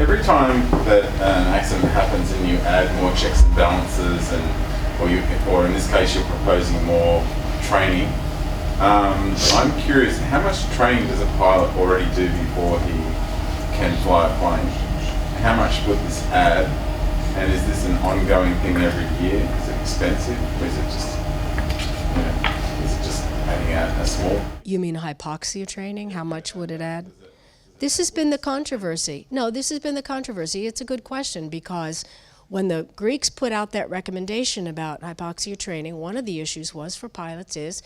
Every time that an accident happens and you add more checks and balances, or in this case you're proposing more training, I'm curious, how much training does a pilot already do before he can fly a plane? How much would this add? And is this an ongoing thing every year? Is it expensive? Or is it just adding out a small? You mean hypoxia training? How much would it add? This has been the controversy. No, this has been the controversy. It's a good question, because when the Greeks put out that recommendation about hypoxia training, one of the issues was for pilots is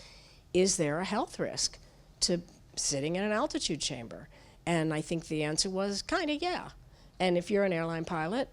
there a health risk to sitting in an altitude chamber? And I think the answer was kind of yeah. And if you're an airline pilot,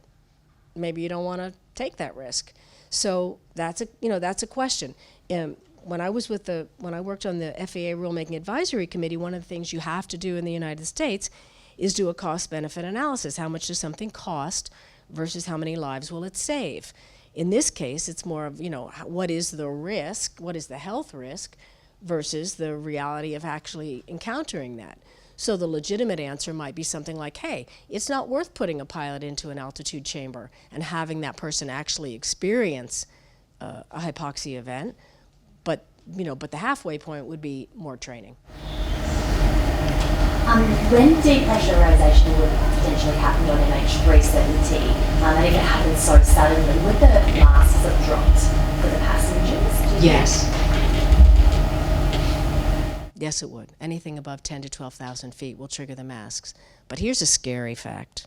maybe you don't want to take that risk. So that's a question. When I worked on the FAA Rulemaking Advisory Committee, one of the things you have to do in the United States is do a cost-benefit analysis. How much does something cost versus how many lives will it save? In this case, it's more of, what is the risk, what is the health risk versus the reality of actually encountering that. So the legitimate answer might be something like, hey, it's not worth putting a pilot into an altitude chamber and having that person actually experience a hypoxia event. But the halfway point would be more training. When depressurization would potentially happen on MH370, and if it happens so suddenly, would the masks have dropped for the passengers? Yes. Yes, it would. Anything above 10 to 12,000 feet will trigger the masks. But here's a scary fact.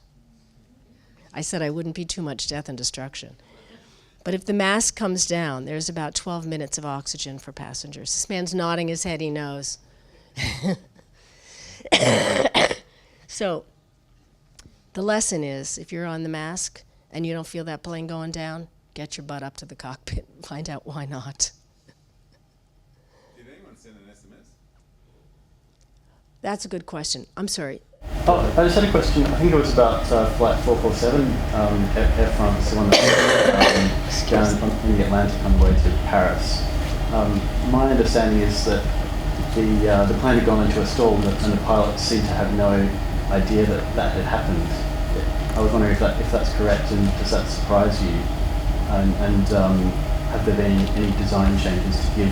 I said I wouldn't be too much death and destruction. But if the mask comes down, there's about 12 minutes of oxygen for passengers. This man's nodding his head, he knows. So the lesson is, if you're on the mask and you don't feel that plane going down, get your butt up to the cockpit and find out why not. Did anyone send an SMS? That's a good question. I'm sorry. Oh, I just had a question. I think it was about Flight 447, Air France, the one that down in the Atlantic on the way to Paris. My understanding is that the plane had gone into a stall and the pilots seemed to have no idea that had happened. I was wondering if that's correct, and does that surprise you? And have there been any design changes to give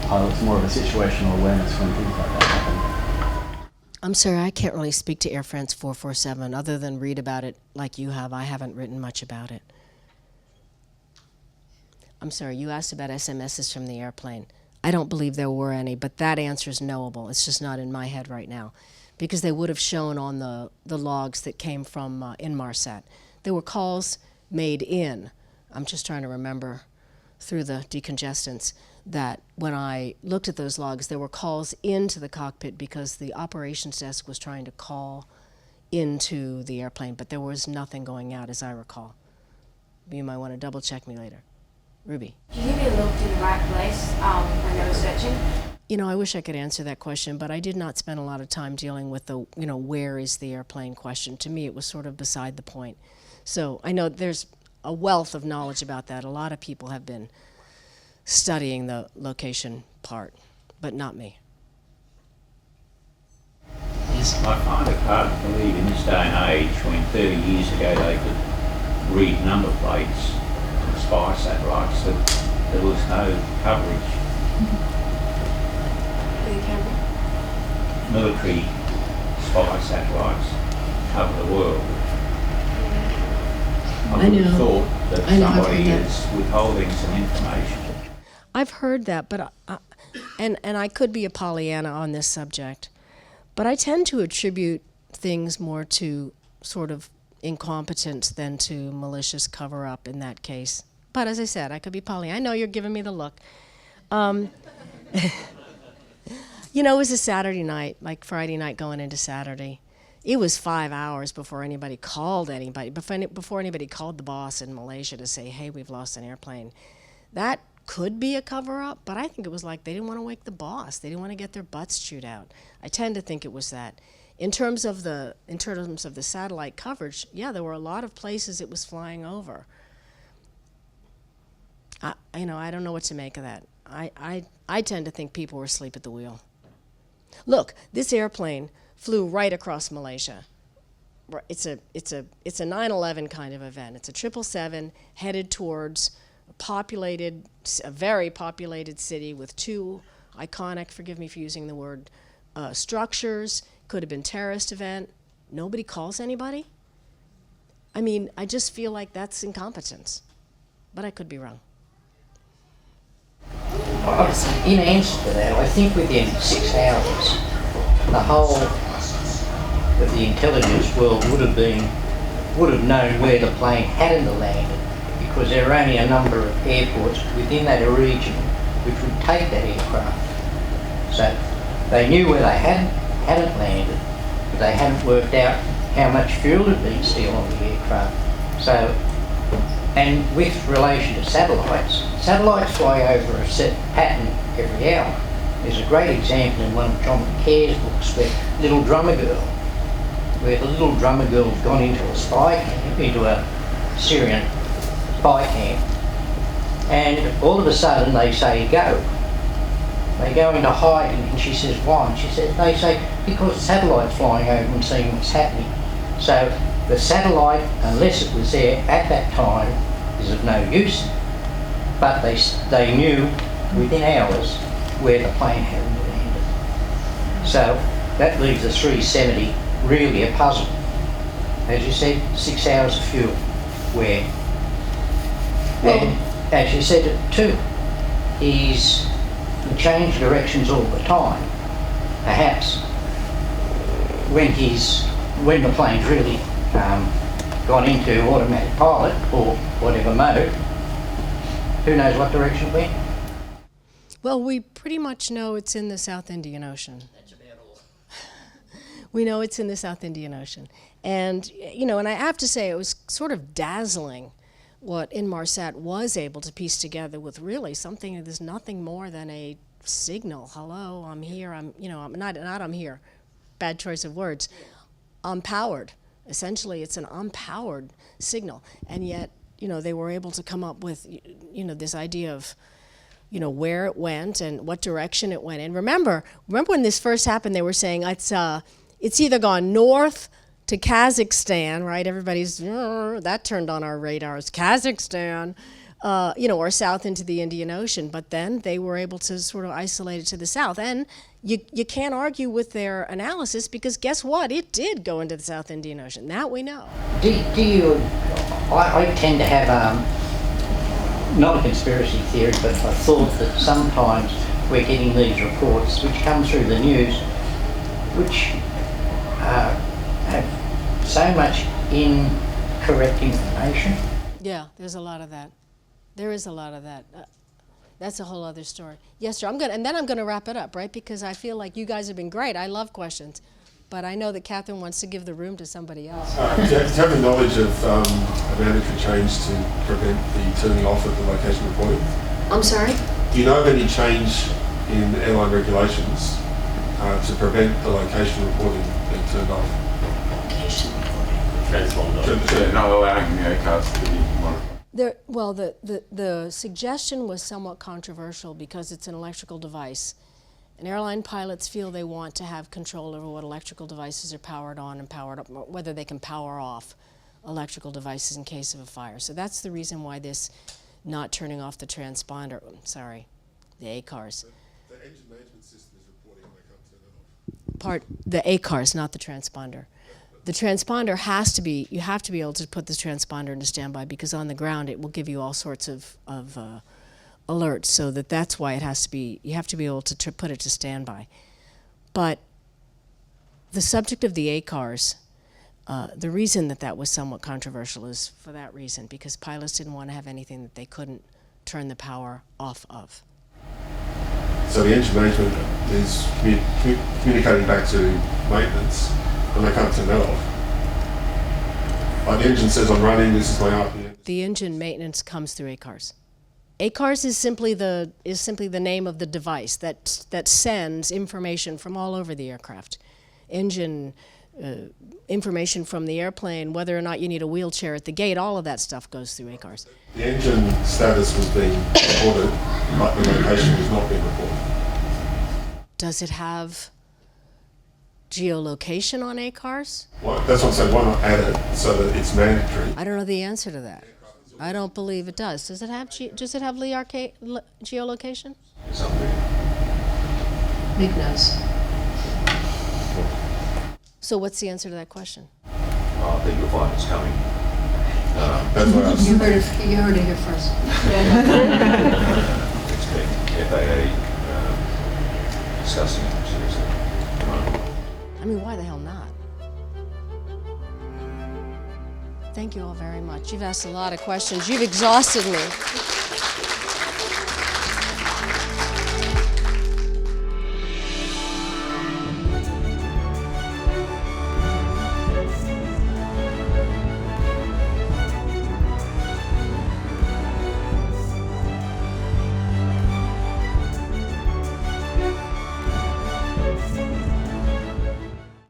pilots more of a situational awareness when things like that happen? I'm sorry, I can't really speak to Air France 447 other than read about it like you have. I haven't written much about it. I'm sorry, you asked about SMSs from the airplane. I don't believe there were any, but that answer is knowable. It's just not in my head right now, because they would have shown on the logs that came from Inmarsat. There were calls made in. I'm just trying to remember through the decongestants that when I looked at those logs, there were calls into the cockpit because the operations desk was trying to call into the airplane, but there was nothing going out, as I recall. You might want to double check me later. Ruby. Do you think they looked in the right place when they were searching? You know, I wish I could answer that question, but I did not spend a lot of time dealing with the, where is the airplane question. To me, it was sort of beside the point. So I know there's a wealth of knowledge about that. A lot of people have been studying the location part, but not me. Yes, I find it hard to believe in this day and age, when 30 years ago they could read number plates from spy satellites, that there was no coverage. Military spy satellites cover the world. I would have thought that somebody is withholding some information. I've heard that, but and I could be a Pollyanna on this subject, but I tend to attribute things more to sort of incompetence than to malicious cover-up in that case. But as I said, I could be Pollyanna. I know you're giving me the look. It was a Saturday night, like Friday night going into Saturday. It was 5 hours before anybody called anybody, before anybody called the boss in Malaysia to say, hey, we've lost an airplane. That could be a cover-up, but I think it was like they didn't want to wake the boss. They didn't want to get their butts chewed out. I tend to think it was that. In terms of the satellite coverage, yeah, there were a lot of places it was flying over. I don't know what to make of that. I tend to think people were asleep at the wheel. Look, this airplane flew right across Malaysia. It's a 9/11 kind of event. It's a 777 headed towards a very populated city with two iconic, forgive me for using the word, structures. Could have been terrorist event. Nobody calls anybody. I mean, I just feel like that's incompetence, but I could be wrong. In answer to that, I think within 6 hours, the whole of the intelligence world would have known where the plane hadn't landed, because there are only a number of airports within that region which would take that aircraft. So they knew where they hadn't landed, but they hadn't worked out how much fuel had been still on the aircraft. So, and with relation to satellites fly over a set pattern every hour. There's a great example in one of John McCare's books, where Little Drummer Girl, where the little drummer girl's gone into a spy camp, into a Syrian spy camp, and all of a sudden they say go. They go into hiding, and she says why? And they say because the satellite's flying over and seeing what's happening. So the satellite, unless it was there at that time, is of no use. But they knew within hours where the plane had landed. So that leaves the 370 really a puzzle. As you said, 6 hours of fuel. Where? And as you said it too, he change directions all the time. Perhaps when the plane's really gone into automatic pilot or whatever mode, who knows what direction it went? Well, we pretty much know it's in the South Indian Ocean. That's about all. We know it's in the South Indian Ocean. And, and I have to say, it was sort of dazzling what Inmarsat was able to piece together with really something that is nothing more than a signal. Hello, I'm here, I'm here. bad choice of words, unpowered. Essentially, it's an unpowered signal. And yet, they were able to come up with, this idea of, where it went and what direction it went in. Remember when this first happened, they were saying it's either gone north to Kazakhstan, right? Everybody's, that turned on our radars, Kazakhstan, or south into the Indian Ocean. But then they were able to sort of isolate it to the south. And you can't argue with their analysis, because guess what? It did go into the South Indian Ocean. That we know. Do you, I tend to have, not a conspiracy theory, but a thought that sometimes we're getting these reports which come through the news, which have so much incorrect information. Yeah, there's a lot of that. There is a lot of that. That's a whole other story. Yes, sir. I'm gonna wrap it up, right? Because I feel like you guys have been great. I love questions, but I know that Catherine wants to give the room to somebody else. Do you have the knowledge of a mandatory change to prevent the turning off of the location reporting? I'm sorry? Do you know of any change in airline regulations to prevent the location reporting being turned off? Location They're not allowing the aircraft to be monitored. The suggestion was somewhat controversial because it's an electrical device. And airline pilots feel they want to have control over what electrical devices are powered on and powered up, whether they can power off electrical devices in case of a fire. So that's the reason why this not turning off the transponder, the ACARS. The engine management system is reporting when they can't turn it off. The ACARS, not the transponder. The transponder you have to be able to put the transponder into standby, because on the ground it will give you all sorts of alerts, so that's why you have to be able to put it to standby. But the subject of the ACARS, the reason that was somewhat controversial is for that reason, because pilots didn't want to have anything that they couldn't turn the power off of. So the engine management is communicating back to maintenance, and they can't turn that off. Like the engine says, I'm running, this is my RPM. The engine maintenance comes through ACARS. ACARS is simply the name of the device that sends information from all over the aircraft. Engine information from the airplane, whether or not you need a wheelchair at the gate, all of that stuff goes through ACARS. The engine status was being reported, but the location was not being reported. Does it have geolocation on ACARS? Well, that's what I'm saying. Why not add it so that it's mandatory? I don't know the answer to that. I don't believe it does. Does it have geolocation? Nick knows. So what's the answer to that question? I think you'll find it's coming. That's what I was... You heard it here first. Expect FAA discussing it seriously. I mean, why the hell not? Thank you all very much. You've asked a lot of questions. You've exhausted me.